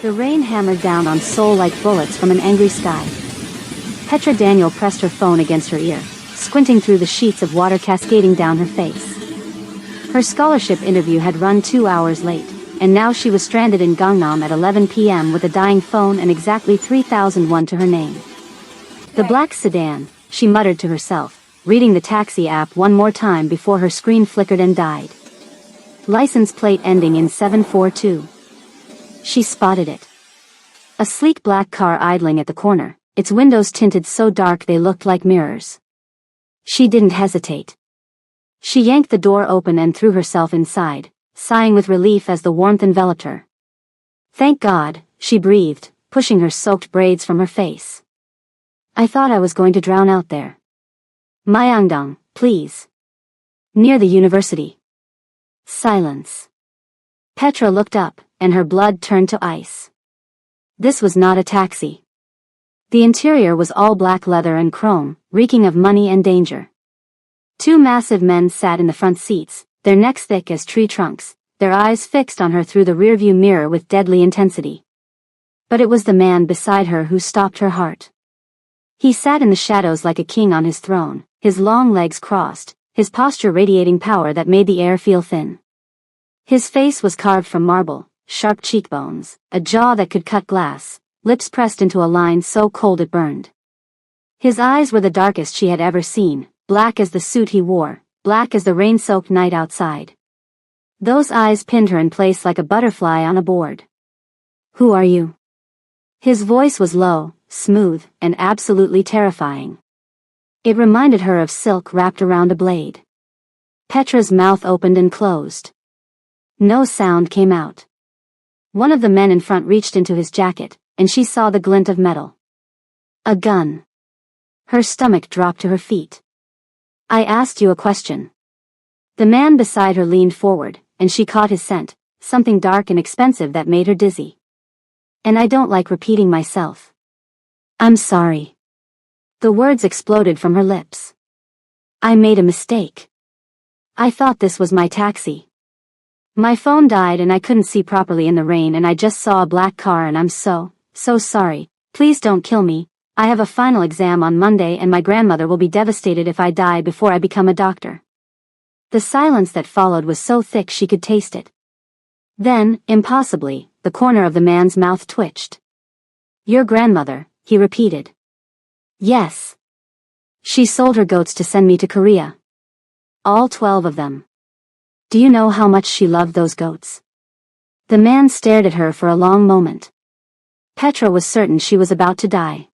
The rain hammered down on Seoul like bullets from an angry sky. Petra Daniel pressed her phone against her ear, squinting through the sheets of water cascading down her face. Her scholarship interview had run 2 hours late, and now she was stranded in Gangnam at 11 p.m. with a dying phone and exactly 3001 to her name. The black sedan, she muttered to herself, reading the taxi app one more time before her screen flickered and died. License plate ending in 742. She spotted it. A sleek black car idling at the corner, its windows tinted so dark they looked like mirrors. She didn't hesitate. She yanked the door open and threw herself inside, sighing with relief as the warmth enveloped her. Thank God, she breathed, pushing her soaked braids from her face. I thought I was going to drown out there. Myeongdong, please. Near the university. Silence. Petra looked up, and her blood turned to ice. This was not a taxi. The interior was all black leather and chrome, reeking of money and danger. 2 massive men sat in the front seats, their necks thick as tree trunks, their eyes fixed on her through the rearview mirror with deadly intensity. But it was the man beside her who stopped her heart. He sat in the shadows like a king on his throne, his long legs crossed, his posture radiating power that made the air feel thin. His face was carved from marble, sharp cheekbones, a jaw that could cut glass, lips pressed into a line so cold it burned. His eyes were the darkest she had ever seen, black as the suit he wore, black as the rain-soaked night outside. Those eyes pinned her in place like a butterfly on a board. Who are you? His voice was low, smooth, and absolutely terrifying. It reminded her of silk wrapped around a blade. Petra's mouth opened and closed. No sound came out. One of the men in front reached into his jacket, and she saw the glint of metal. A gun. Her stomach dropped to her feet. I asked you a question. The man beside her leaned forward, and she caught his scent, something dark and expensive that made her dizzy. And I don't like repeating myself. I'm sorry. The words exploded from her lips. I made a mistake. I thought this was my taxi. My phone died and I couldn't see properly in the rain and I just saw a black car and I'm so sorry. Please don't kill me. I have a final exam on Monday and my grandmother will be devastated if I die before I become a doctor. The silence that followed was so thick she could taste it. Then, impossibly, the corner of the man's mouth twitched. Your grandmother, he repeated. Yes. She sold her goats to send me to Korea. All 12 of them. Do you know how much she loved those goats? The man stared at her for a long moment. Petra was certain she was about to die.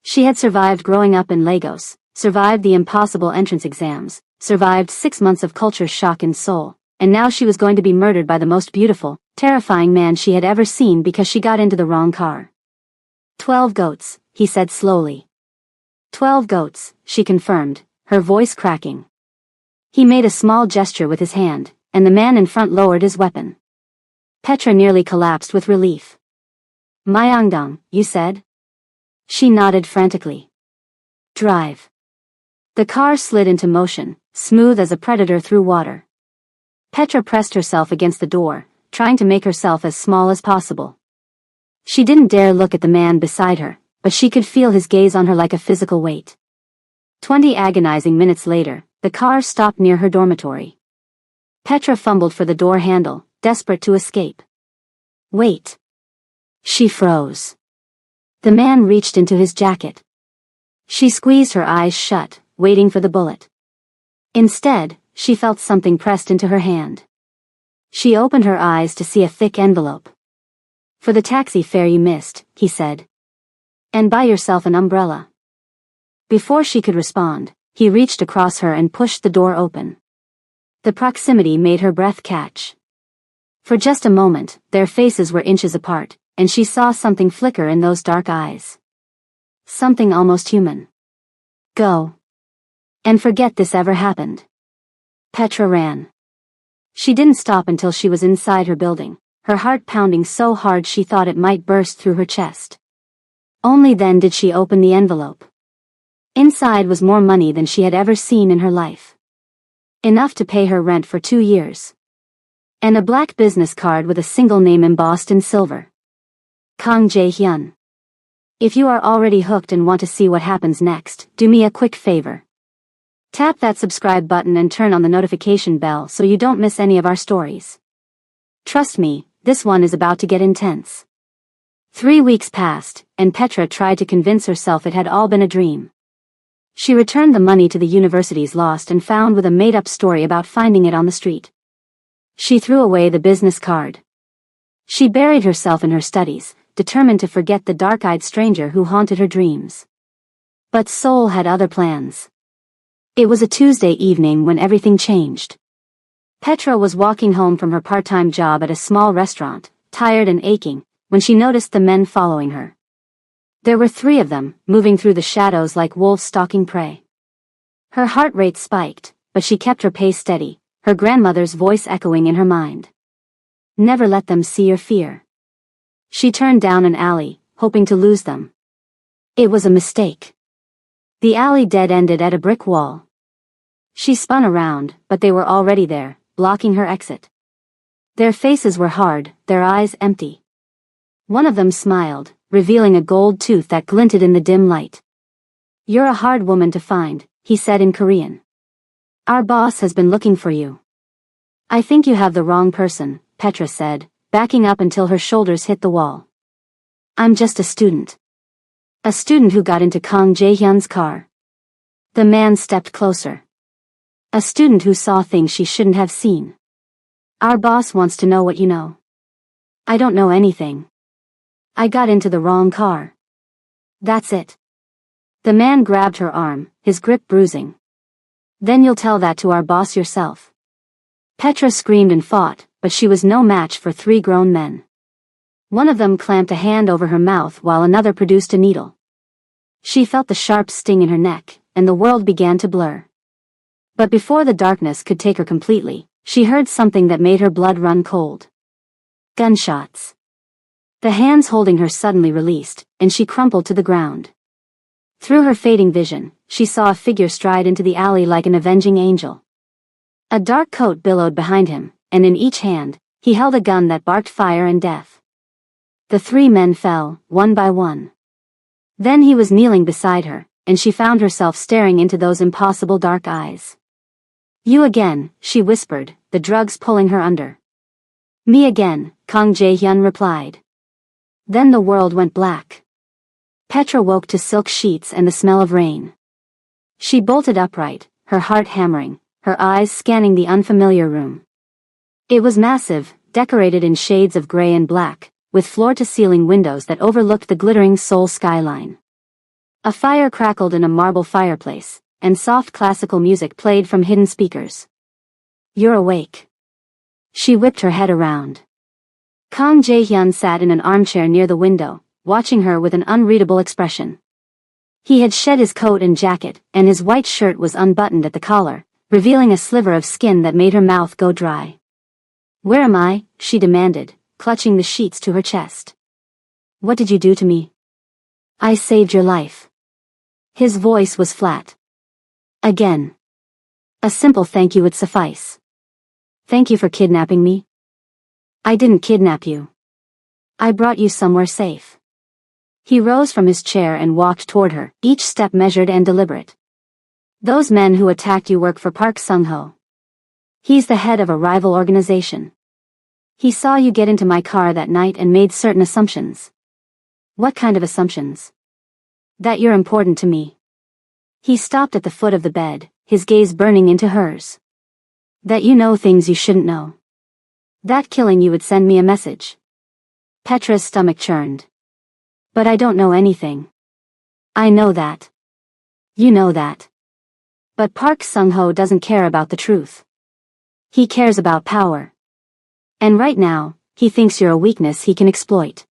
She had survived growing up in Lagos, survived the impossible entrance exams, survived 6 months of culture shock in Seoul, and now she was going to be murdered by the most beautiful, terrifying man she had ever seen because she got into the wrong car. 12 goats, he said slowly. 12 goats, she confirmed, her voice cracking. He made a small gesture with his hand, and the man in front lowered his weapon. Petra nearly collapsed with relief. Myeongdong, you said? She nodded frantically. Drive. The car slid into motion, smooth as a predator through water. Petra pressed herself against the door, trying to make herself as small as possible. She didn't dare look at the man beside her, but she could feel his gaze on her like a physical weight. 20 agonizing minutes later, the car stopped near her dormitory. Petra fumbled for the door handle, desperate to escape. Wait. She froze. The man reached into his jacket. She squeezed her eyes shut, waiting for the bullet. Instead, she felt something pressed into her hand. She opened her eyes to see a thick envelope. For the taxi fare you missed, he said. And buy yourself an umbrella. Before she could respond, he reached across her and pushed the door open. The proximity made her breath catch. For just a moment, their faces were inches apart, and she saw something flicker in those dark eyes. Something almost human. Go. And forget this ever happened. Petra ran. She didn't stop until she was inside her building, her heart pounding so hard she thought it might burst through her chest. Only then did she open the envelope. Inside was more money than she had ever seen in her life. Enough to pay her rent for 2 years. And a black business card with a single name embossed in silver. Kang Jae-hyun. If you are already hooked and want to see what happens next, do me a quick favor. Tap that subscribe button and turn on the notification bell so you don't miss any of our stories. Trust me, this one is about to get intense. 3 weeks passed, and Petra tried to convince herself it had all been a dream. She returned the money to the university's lost and found with a made-up story about finding it on the street. She threw away the business card. She buried herself in her studies, determined to forget the dark-eyed stranger who haunted her dreams. But Seoul had other plans. It was a Tuesday evening when everything changed. Petra was walking home from her part-time job at a small restaurant, tired and aching, when she noticed the men following her. There were 3 of them, moving through the shadows like wolves stalking prey. Her heart rate spiked, but she kept her pace steady, her grandmother's voice echoing in her mind. Never let them see your fear. She turned down an alley, hoping to lose them. It was a mistake. The alley dead-ended at a brick wall. She spun around, but they were already there, blocking her exit. Their faces were hard, their eyes empty. One of them smiled, revealing a gold tooth that glinted in the dim light. "You're a hard woman to find," he said in Korean. "Our boss has been looking for you." "I think you have the wrong person," Petra said, backing up until her shoulders hit the wall. "I'm just a student. A student who got into Kang Jae-hyun's car." The man stepped closer. "A student who saw things she shouldn't have seen. Our boss wants to know what you know." "I don't know anything. I got into the wrong car." "That's it." The man grabbed her arm, his grip bruising. "Then you'll tell that to our boss yourself." Petra screamed and fought, but she was no match for 3 grown men. One of them clamped a hand over her mouth while another produced a needle. She felt the sharp sting in her neck, and the world began to blur. But before the darkness could take her completely, she heard something that made her blood run cold. Gunshots. The hands holding her suddenly released, and she crumpled to the ground. Through her fading vision, she saw a figure stride into the alley like an avenging angel. A dark coat billowed behind him, and in each hand, he held a gun that barked fire and death. The 3 men fell, one by one. Then he was kneeling beside her, and she found herself staring into those impossible dark eyes. "You again," she whispered, the drugs pulling her under. "Me again," Kang Jae-hyun replied. Then the world went black. Petra woke to silk sheets and the smell of rain. She bolted upright, her heart hammering, her eyes scanning the unfamiliar room. It was massive, decorated in shades of gray and black, with floor-to-ceiling windows that overlooked the glittering Seoul skyline. A fire crackled in a marble fireplace, and soft classical music played from hidden speakers. "You're awake." She whipped her head around. Kang Jae-hyun sat in an armchair near the window, watching her with an unreadable expression. He had shed his coat and jacket, and his white shirt was unbuttoned at the collar, revealing a sliver of skin that made her mouth go dry. "Where am I?" she demanded, clutching the sheets to her chest. "What did you do to me?" "I saved your life." His voice was flat. "Again. A simple thank you would suffice." "Thank you for kidnapping me." "I didn't kidnap you. I brought you somewhere safe." He rose from his chair and walked toward her, each step measured and deliberate. "Those men who attacked you work for Park Sung-ho. He's the head of a rival organization. He saw you get into my car that night and made certain assumptions." "What kind of assumptions?" "That you're important to me." He stopped at the foot of the bed, his gaze burning into hers. "That you know things you shouldn't know. That killing you would send me a message." Petra's stomach churned. "But I don't know anything." "I know that. You know that. But Park Sung-ho doesn't care about the truth. He cares about power. And right now, he thinks you're a weakness he can exploit."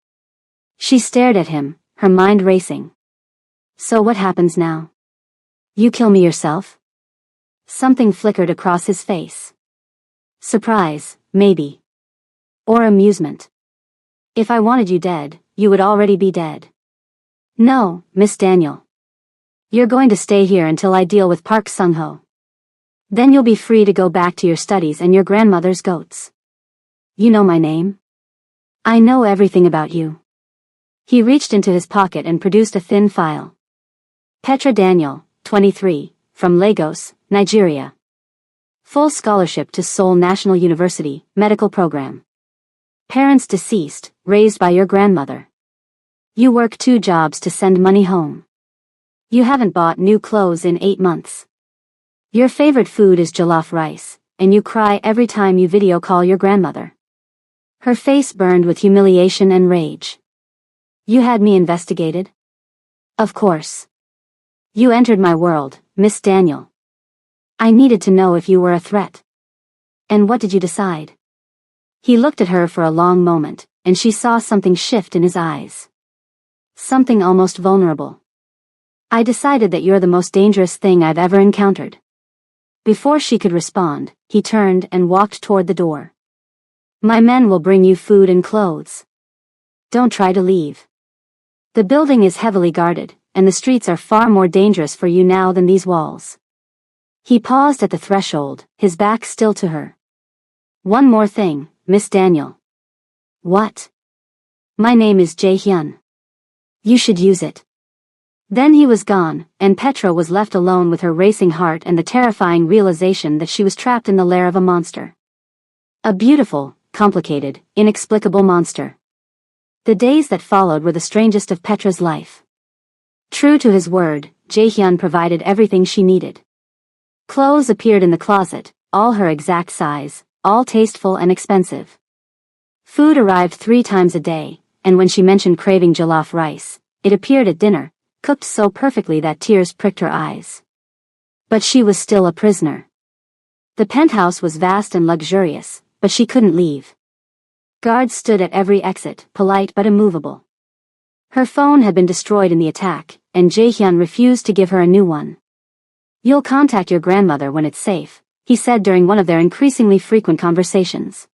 She stared at him, her mind racing. "So what happens now? You kill me yourself?" Something flickered across his face. "Surprise, maybe. Or amusement. If I wanted you dead, you would already be dead." "No, Miss Daniel. You're going to stay here until I deal with Park Sung-ho. Then you'll be free to go back to your studies and your grandmother's goats. You know my name? I know everything about you." He reached into his pocket and produced a thin file. Petra Daniel, 23, from Lagos, Nigeria. Full scholarship to Seoul National University, medical program. Parents deceased, raised by your grandmother. You work 2 jobs to send money home. You haven't bought new clothes in 8 months. Your favorite food is jollof rice, and you cry every time you video call your grandmother. Her face burned with humiliation and rage. You had me investigated? Of course. You entered my world, Miss Daniel. I needed to know if you were a threat. And what did you decide? He looked at her for a long moment, and she saw something shift in his eyes. Something almost vulnerable. I decided that you're the most dangerous thing I've ever encountered. Before she could respond, he turned and walked toward the door. My men will bring you food and clothes. Don't try to leave. The building is heavily guarded, and the streets are far more dangerous for you now than these walls. He paused at the threshold, his back still to her. One more thing, Miss Daniel. What? My name is Jae-hyun. You should use it. Then he was gone, and Petra was left alone with her racing heart and the terrifying realization that she was trapped in the lair of a monster. A beautiful, complicated, inexplicable monster. The days that followed were the strangest of Petra's life. True to his word, Jae-hyun provided everything she needed. Clothes appeared in the closet, all her exact size, all tasteful and expensive. Food arrived 3 times a day, and when she mentioned craving jollof rice, it appeared at dinner, cooked so perfectly that tears pricked her eyes. But she was still a prisoner. The penthouse was vast and luxurious, but she couldn't leave. Guards stood at every exit, polite but immovable. Her phone had been destroyed in the attack, and Jae-hyun refused to give her a new one. You'll contact your grandmother when it's safe, he said during one of their increasingly frequent conversations.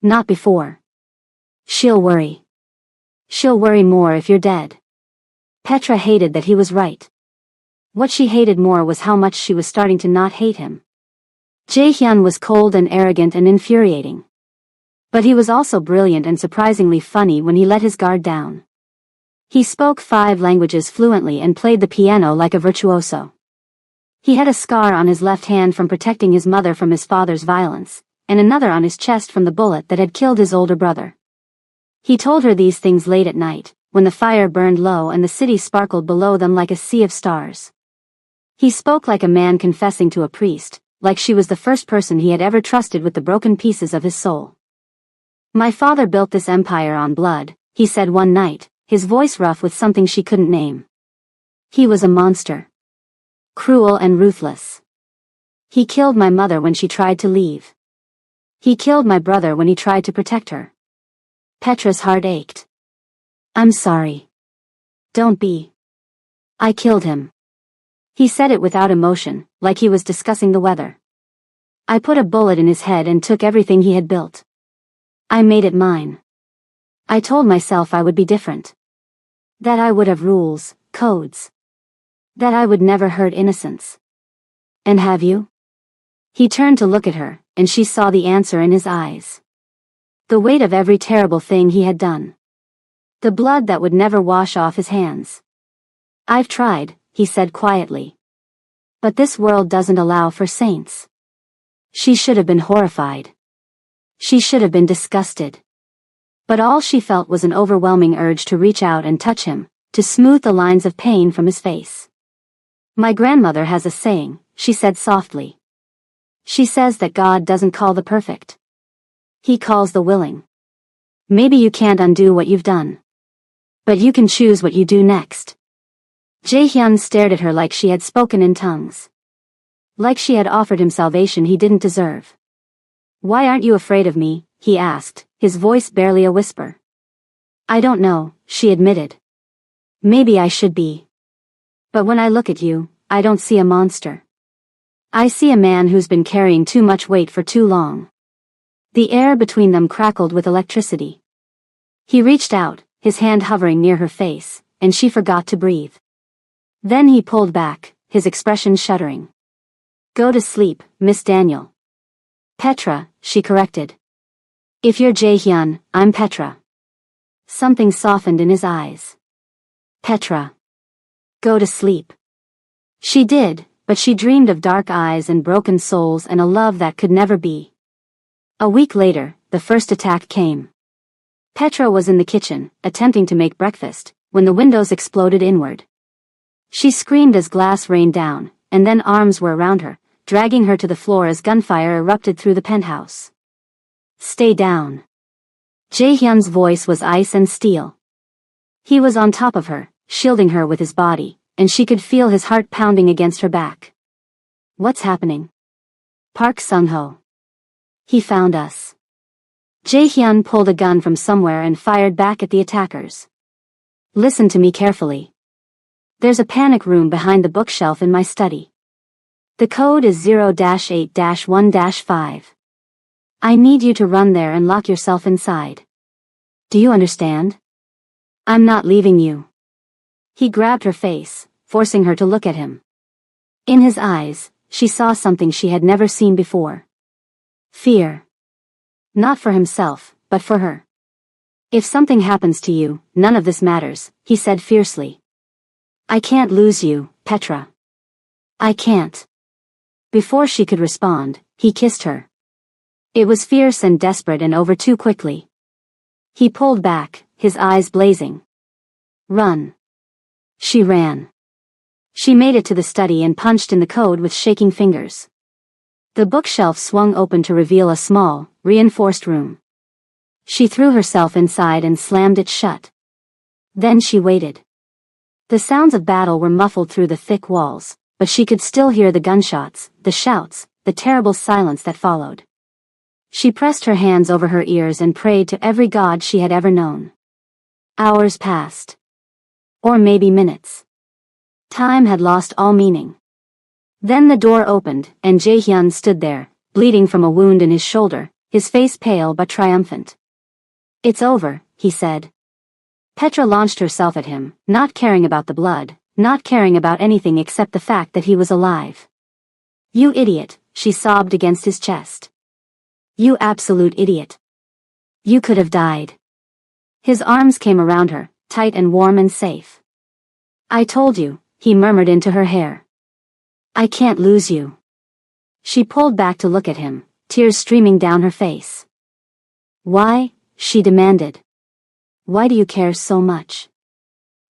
Not before. She'll worry. She'll worry more if you're dead. Petra hated that he was right. What she hated more was how much she was starting to not hate him. Jae-hyun was cold and arrogant and infuriating. But he was also brilliant and surprisingly funny when he let his guard down. He spoke 5 languages fluently and played the piano like a virtuoso. He had a scar on his left hand from protecting his mother from his father's violence, and another on his chest from the bullet that had killed his older brother. He told her these things late at night, when the fire burned low and the city sparkled below them like a sea of stars. He spoke like a man confessing to a priest, like she was the first person he had ever trusted with the broken pieces of his soul. My father built this empire on blood, he said one night, his voice rough with something she couldn't name. He was a monster. Cruel and ruthless. He killed my mother when she tried to leave. He killed my brother when he tried to protect her. Petra's heart ached. I'm sorry. Don't be. I killed him. He said it without emotion, like he was discussing the weather. I put a bullet in his head and took everything he had built. I made it mine. I told myself I would be different. That I would have rules, codes. That I would never hurt innocents. And have you? He turned to look at her, and she saw the answer in his eyes. The weight of every terrible thing he had done. The blood that would never wash off his hands. I've tried, he said quietly. But this world doesn't allow for saints. She should have been horrified. She should have been disgusted. But all she felt was an overwhelming urge to reach out and touch him, to smooth the lines of pain from his face. My grandmother has a saying, she said softly. She says that God doesn't call the perfect. He calls the willing. Maybe you can't undo what you've done. But you can choose what you do next. Jae-hyun stared at her like she had spoken in tongues. Like she had offered him salvation he didn't deserve. Why aren't you afraid of me? He asked, his voice barely a whisper. I don't know, she admitted. Maybe I should be. But when I look at you, I don't see a monster. I see a man who's been carrying too much weight for too long. The air between them crackled with electricity. He reached out, his hand hovering near her face, and she forgot to breathe. Then he pulled back, his expression shuddering. Go to sleep, Miss Daniel. Petra, she corrected. If you're Jae-hyun, I'm Petra. Something softened in his eyes. Petra. Go to sleep. She did, but she dreamed of dark eyes and broken souls and a love that could never be. A week later, the first attack came. Petra was in the kitchen, attempting to make breakfast, when the windows exploded inward. She screamed as glass rained down, and then arms were around her, dragging her to the floor as gunfire erupted through the penthouse. Stay down. Jae-hyun's voice was ice and steel. He was on top of her, shielding her with his body, and she could feel his heart pounding against her back. What's happening? Park Sung-ho. He found us. Jae-hyun pulled a gun from somewhere and fired back at the attackers. Listen to me carefully. There's a panic room behind the bookshelf in my study. The code is 0-8-1-5. I need you to run there and lock yourself inside. Do you understand? I'm not leaving you. He grabbed her face, forcing her to look at him. In his eyes, she saw something she had never seen before. Fear. Not for himself, but for her. If something happens to you, none of this matters, he said fiercely. I can't lose you, Petra. I can't. Before she could respond, he kissed her. It was fierce and desperate and over too quickly. He pulled back, his eyes blazing. Run. She ran. She made it to the study and punched in the code with shaking fingers. The bookshelf swung open to reveal a small, reinforced room. She threw herself inside and slammed it shut. Then she waited. The sounds of battle were muffled through the thick walls, but she could still hear the gunshots, the shouts, the terrible silence that followed. She pressed her hands over her ears and prayed to every god she had ever known. Hours passed. Or maybe minutes. Time had lost all meaning. Then the door opened, and Jae-hyun stood there, bleeding from a wound in his shoulder, his face pale but triumphant. It's over, he said. Petra launched herself at him, not caring about the blood, not caring about anything except the fact that he was alive. You idiot, she sobbed against his chest. You absolute idiot. You could have died. His arms came around her, tight and warm and safe. I told you, he murmured into her hair. I can't lose you. She pulled back to look at him, tears streaming down her face. Why? She demanded. Why do you care so much?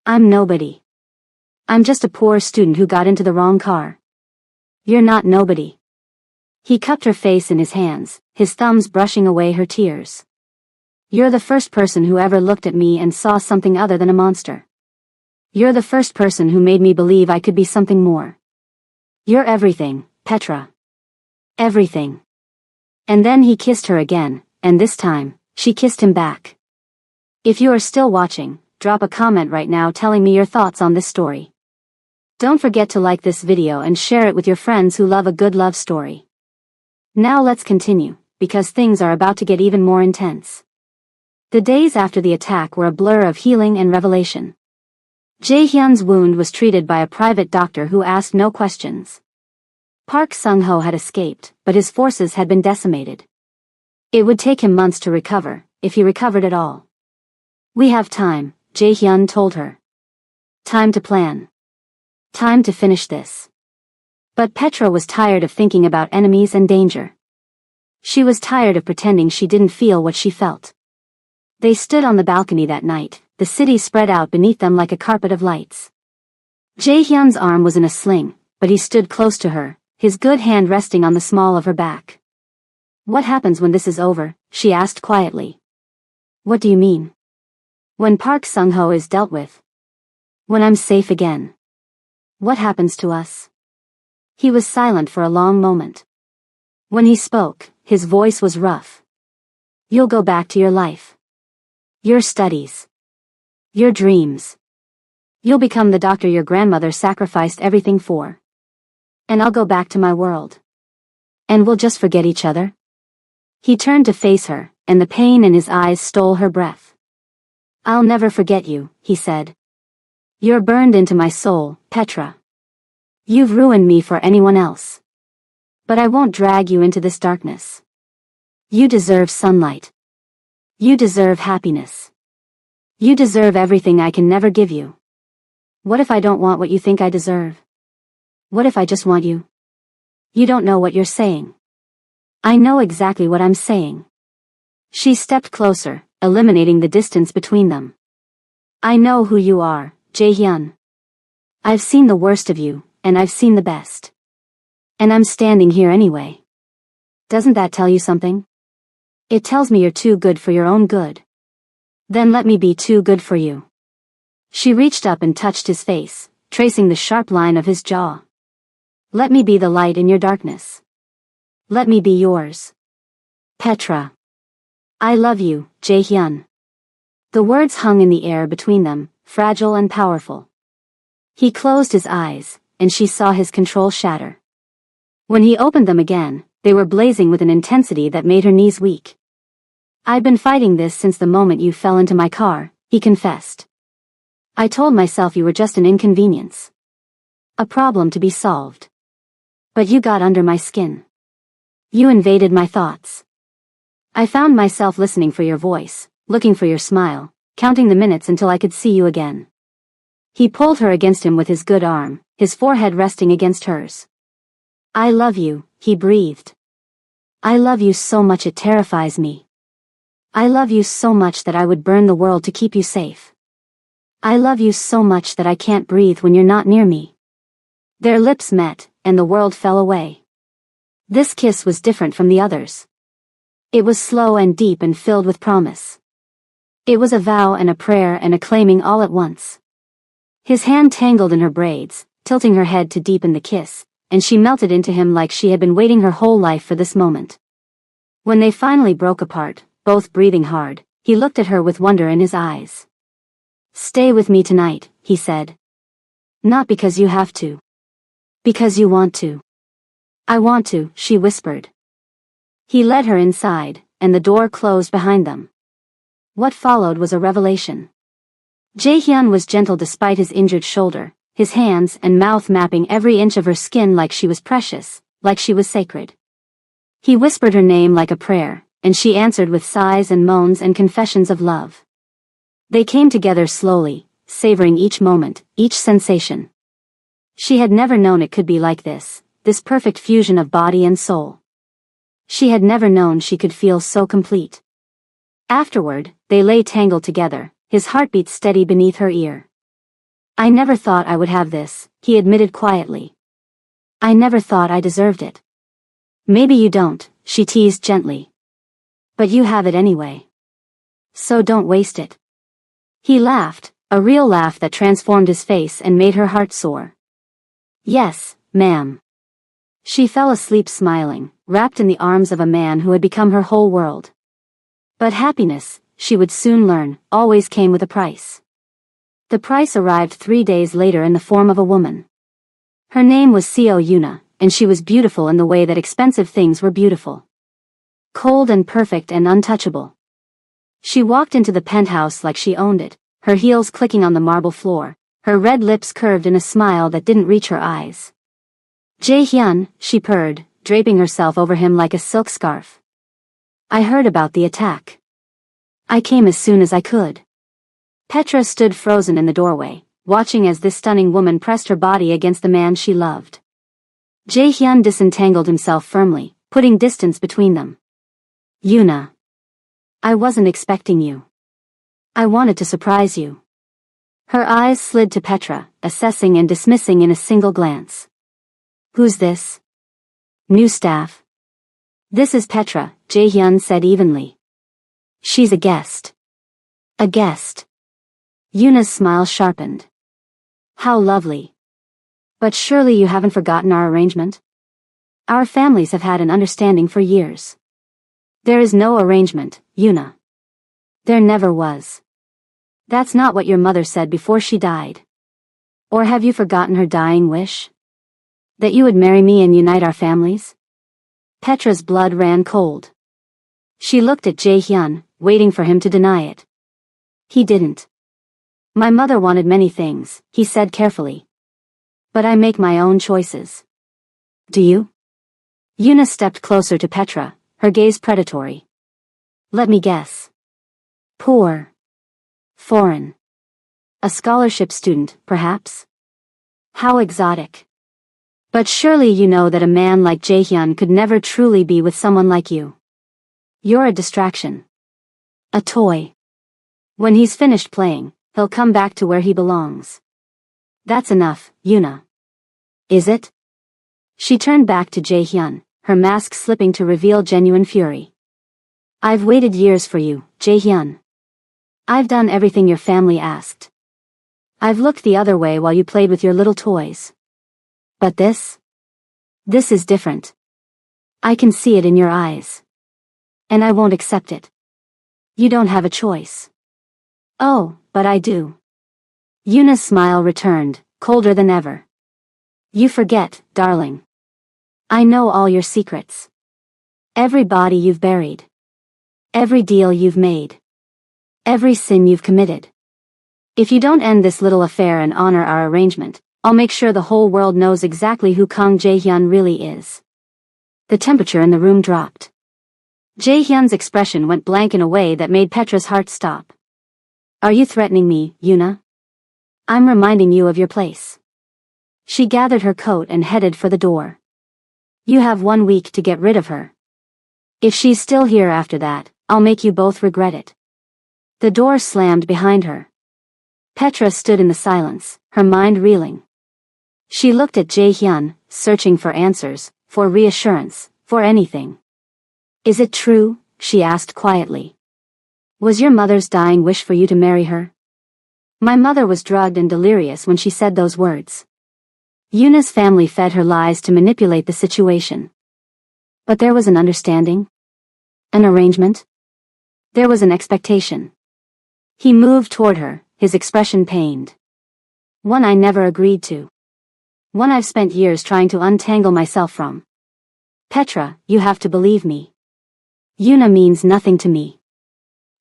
I'm nobody. I'm just a poor student who got into the wrong car. You're not nobody. He cupped her face in his hands, his thumbs brushing away her tears. You're the first person who ever looked at me and saw something other than a monster. You're the first person who made me believe I could be something more. You're everything, Petra. Everything. And then he kissed her again, and this time, she kissed him back. If you are still watching, drop a comment right now telling me your thoughts on this story. Don't forget to like this video and share it with your friends who love a good love story. Now let's continue, because things are about to get even more intense. The days after the attack were a blur of healing and revelation. Jae-hyun's wound was treated by a private doctor who asked no questions. Park Sung-ho had escaped, but his forces had been decimated. It would take him months to recover, if he recovered at all. We have time, Jae-hyun told her. Time to plan. Time to finish this. But Petra was tired of thinking about enemies and danger. She was tired of pretending she didn't feel what she felt. They stood on the balcony that night, the city spread out beneath them like a carpet of lights. Jae-hyun's arm was in a sling, but he stood close to her, his good hand resting on the small of her back. What happens when this is over? She asked quietly. What do you mean? When Park Sung-ho is dealt with. When I'm safe again. What happens to us? He was silent for a long moment. When he spoke, his voice was rough. You'll go back to your life. Your studies. Your dreams. You'll become the doctor your grandmother sacrificed everything for. And I'll go back to my world. And we'll just forget each other. He turned to face her, and the pain in his eyes stole her breath. I'll never forget you, he said. You're burned into my soul, Petra. You've ruined me for anyone else. But I won't drag you into this darkness. You deserve sunlight. You deserve happiness. You deserve everything I can never give you. What if I don't want what you think I deserve? What if I just want you? You don't know what you're saying. I know exactly what I'm saying. She stepped closer, eliminating the distance between them. I know who you are, Jae-hyun. I've seen the worst of you, and I've seen the best. And I'm standing here anyway. Doesn't that tell you something? It tells me you're too good for your own good. Then let me be too good for you. She reached up and touched his face, tracing the sharp line of his jaw. Let me be the light in your darkness. Let me be yours. Petra. I love you, Jae-hyun. The words hung in the air between them, fragile and powerful. He closed his eyes, and she saw his control shatter. When he opened them again, they were blazing with an intensity that made her knees weak. I've been fighting this since the moment you fell into my car, he confessed. I told myself you were just an inconvenience. A problem to be solved. But you got under my skin. You invaded my thoughts. I found myself listening for your voice, looking for your smile, counting the minutes until I could see you again. He pulled her against him with his good arm, his forehead resting against hers. I love you, he breathed. I love you so much it terrifies me. I love you so much that I would burn the world to keep you safe. I love you so much that I can't breathe when you're not near me. Their lips met, and the world fell away. This kiss was different from the others. It was slow and deep and filled with promise. It was a vow and a prayer and a claiming all at once. His hand tangled in her braids, tilting her head to deepen the kiss, and she melted into him like she had been waiting her whole life for this moment. When they finally broke apart, both breathing hard, he looked at her with wonder in his eyes. Stay with me tonight, he said. Not because you have to. Because you want to. I want to, she whispered. He led her inside, and the door closed behind them. What followed was a revelation. Jae-hyun was gentle despite his injured shoulder, his hands and mouth mapping every inch of her skin like she was precious, like she was sacred. He whispered her name like a prayer, and she answered with sighs and moans and confessions of love. They came together slowly, savoring each moment, each sensation. She had never known it could be like this perfect fusion of body and soul. She had never known she could feel so complete. Afterward, they lay tangled together, his heartbeat steady beneath her ear. I never thought I would have this, he admitted quietly. I never thought I deserved it. Maybe you don't, she teased gently. But you have it anyway. So don't waste it. He laughed, a real laugh that transformed his face and made her heart soar. Yes, ma'am. She fell asleep smiling, wrapped in the arms of a man who had become her whole world. But happiness, she would soon learn, always came with a price. The price arrived 3 days later in the form of a woman. Her name was Seo Yuna, and she was beautiful in the way that expensive things were beautiful. Cold and perfect and untouchable. She walked into the penthouse like she owned it, her heels clicking on the marble floor, her red lips curved in a smile that didn't reach her eyes. Jae-hyun, she purred, draping herself over him like a silk scarf. I heard about the attack. I came as soon as I could. Petra stood frozen in the doorway, watching as this stunning woman pressed her body against the man she loved. Jae-hyun disentangled himself firmly, putting distance between them. Yuna. I wasn't expecting you. I wanted to surprise you. Her eyes slid to Petra, assessing and dismissing in a single glance. Who's this? New staff. This is Petra, Jae-hyun said evenly. She's a guest. A guest. Yuna's smile sharpened. How lovely. But surely you haven't forgotten our arrangement? Our families have had an understanding for years. There is no arrangement, Yuna. There never was. That's not what your mother said before she died. Or have you forgotten her dying wish? That you would marry me and unite our families? Petra's blood ran cold. She looked at Jae-hyun, waiting for him to deny it. He didn't. My mother wanted many things, he said carefully. But I make my own choices. Do you? Yuna stepped closer to Petra, her gaze predatory. Let me guess. Poor. Foreign. A scholarship student, perhaps? How exotic. But surely you know that a man like Jaehyun could never truly be with someone like you. You're a distraction. A toy. When he's finished playing, he'll come back to where he belongs. That's enough, Yuna. Is it? She turned back to Jaehyun, her mask slipping to reveal genuine fury. I've waited years for you, Jaehyun. I've done everything your family asked. I've looked the other way while you played with your little toys. But this is different. I can see it in your eyes. And I won't accept it. You don't have a choice. Oh, but I do. Yuna's smile returned, colder than ever. You forget, darling. I know all your secrets. Every body you've buried. Every deal you've made. Every sin you've committed. If you don't end this little affair and honor our arrangement, I'll make sure the whole world knows exactly who Kang Jaehyun really is. The temperature in the room dropped. Jaehyun's expression went blank in a way that made Petra's heart stop. Are you threatening me, Yuna? I'm reminding you of your place. She gathered her coat and headed for the door. You have 1 week to get rid of her. If she's still here after that, I'll make you both regret it. The door slammed behind her. Petra stood in the silence, her mind reeling. She looked at Jaehyun, searching for answers, for reassurance, for anything. Is it true? She asked quietly. Was your mother's dying wish for you to marry her? My mother was drugged and delirious when she said those words. Yuna's family fed her lies to manipulate the situation. But there was an understanding? An arrangement? There was an expectation. He moved toward her, his expression pained. One I never agreed to. One I've spent years trying to untangle myself from. Petra, you have to believe me. Yuna means nothing to me.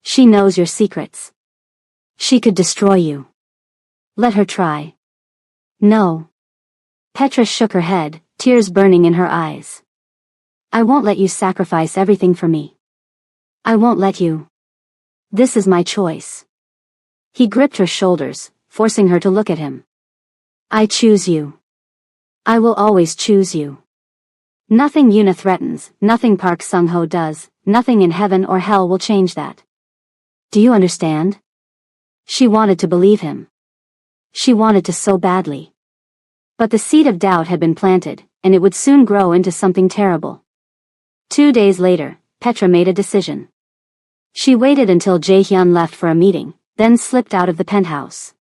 She knows your secrets. She could destroy you. Let her try. No. Petra shook her head, tears burning in her eyes. I won't let you sacrifice everything for me. I won't let you. This is my choice. He gripped her shoulders, forcing her to look at him. I choose you. I will always choose you. Nothing Yuna threatens, nothing Park Sung-ho does, nothing in heaven or hell will change that. Do you understand? She wanted to believe him. She wanted to so badly. But the seed of doubt had been planted, and it would soon grow into something terrible. 2 days later, Petra made a decision. She waited until Jaehyun left for a meeting, then slipped out of the penthouse.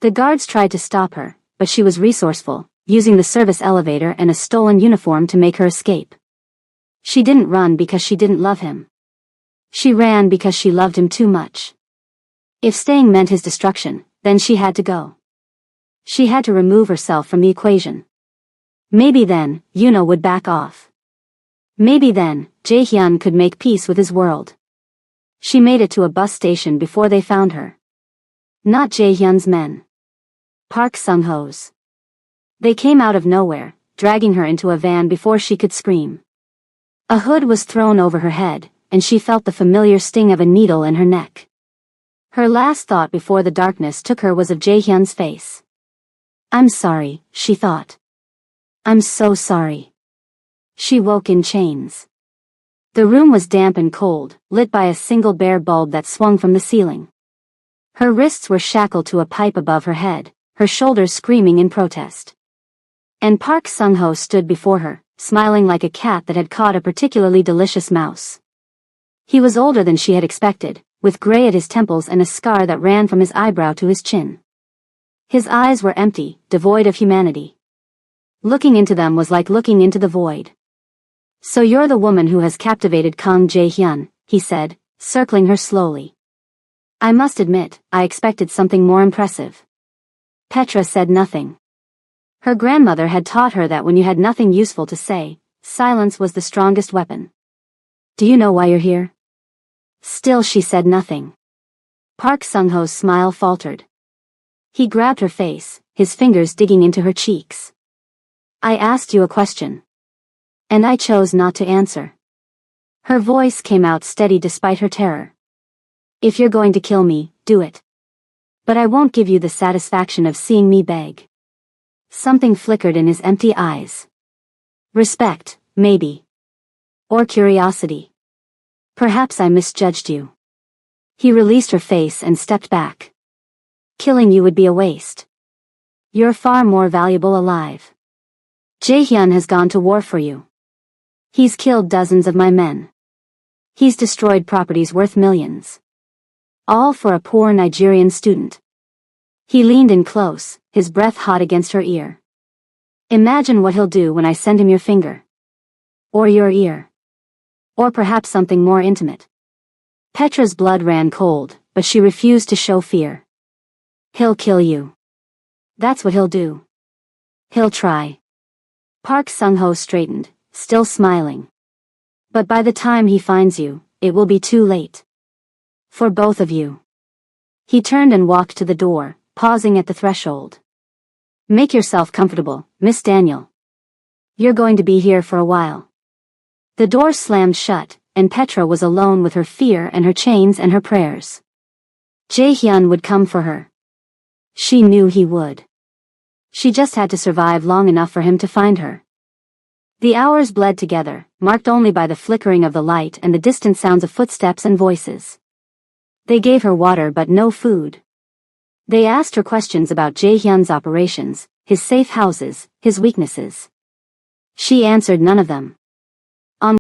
The guards tried to stop her, but she was resourceful, using the service elevator and a stolen uniform to make her escape. She didn't run because she didn't love him. She ran because she loved him too much. If staying meant his destruction, then she had to go. She had to remove herself from the equation. Maybe then, Yuna would back off. Maybe then, Jaehyun could make peace with his world. She made it to a bus station before they found her. Not Jaehyun's men. Park Sung-ho's. They came out of nowhere, dragging her into a van before she could scream. A hood was thrown over her head, and she felt the familiar sting of a needle in her neck. Her last thought before the darkness took her was of Jaehyun's face. I'm sorry, she thought. I'm so sorry. She woke in chains. The room was damp and cold, lit by a single bare bulb that swung from the ceiling. Her wrists were shackled to a pipe above her head, her shoulders screaming in protest. And Park Sung-ho stood before her, smiling like a cat that had caught a particularly delicious mouse. He was older than she had expected, with gray at his temples and a scar that ran from his eyebrow to his chin. His eyes were empty, devoid of humanity. Looking into them was like looking into the void. So you're the woman who has captivated Kang Jaehyun, he said, circling her slowly. I must admit, I expected something more impressive. Petra said nothing. Her grandmother had taught her that when you had nothing useful to say, silence was the strongest weapon. Do you know why you're here? Still she said nothing. Park Sung-ho's smile faltered. He grabbed her face, his fingers digging into her cheeks. I asked you a question. And I chose not to answer. Her voice came out steady despite her terror. If you're going to kill me, do it. But I won't give you the satisfaction of seeing me beg. Something flickered in his empty eyes. Respect, maybe. Or curiosity. Perhaps I misjudged you. He released her face and stepped back. Killing you would be a waste. You're far more valuable alive. Jaehyun has gone to war for you. He's killed dozens of my men. He's destroyed properties worth millions. All for a poor Nigerian student. He leaned in close, his breath hot against her ear. Imagine what he'll do when I send him your finger. Or your ear. Or perhaps something more intimate. Petra's blood ran cold, but she refused to show fear. He'll kill you. That's what he'll do. He'll try. Park Sung-ho straightened, still smiling. But by the time he finds you, it will be too late. For both of you. He turned and walked to the door, pausing at the threshold. Make yourself comfortable, Miss Daniel. You're going to be here for a while. The door slammed shut, and Petra was alone with her fear and her chains and her prayers. Jaehyun would come for her. She knew he would. She just had to survive long enough for him to find her. The hours bled together, marked only by the flickering of the light and the distant sounds of footsteps and voices. They gave her water but no food. They asked her questions about Jaehyun's operations, his safe houses, his weaknesses. She answered none of them.